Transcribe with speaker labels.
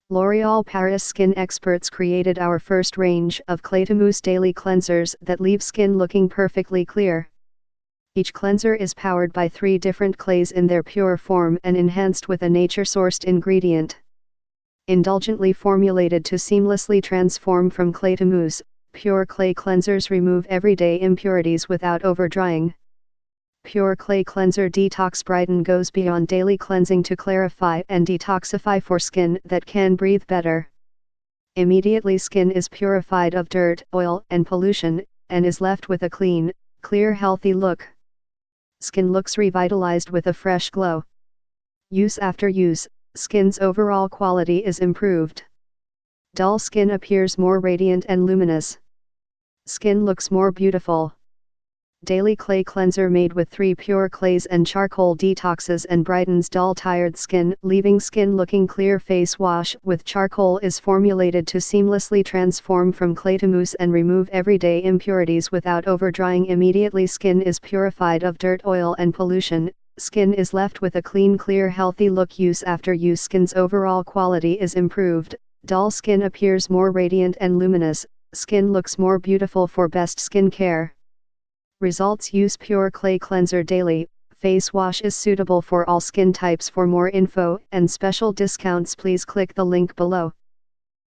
Speaker 1: L'Oréal Paris Skin Experts created our first range of clay-to-mousse daily cleansers that leave skin looking perfectly clear. Each cleanser is powered by 3 different clays in their pure form and enhanced with a nature-sourced ingredient. Indulgently formulated to seamlessly transform from clay to mousse, pure clay cleansers remove everyday impurities without overdrying. Pure Clay Cleanser Detox-Brighten goes beyond daily cleansing to clarify and detoxify for skin that can breathe better. Immediately skin is purified of dirt, oil, and pollution, and is left with a clean, clear, healthy look. Skin looks revitalized with a fresh glow. Use after use, skin's overall quality is improved. Dull skin appears more radiant and luminous. Skin looks more beautiful. Daily clay cleanser made with 3 pure clays and charcoal detoxes and brightens dull tired skin, leaving skin looking clear. Face wash with charcoal is formulated to seamlessly transform from clay to mousse and remove everyday impurities without overdrying. Immediately skin is purified of dirt, oil and pollution. Skin is left with a clean, clear, healthy look. Use after use, skin's overall quality is improved. Dull skin appears more radiant and luminous. Skin looks more beautiful. For best skin care results, use Pure Clay Cleanser daily. Face wash is suitable for all skin types. For more info and special discounts, please click the link below.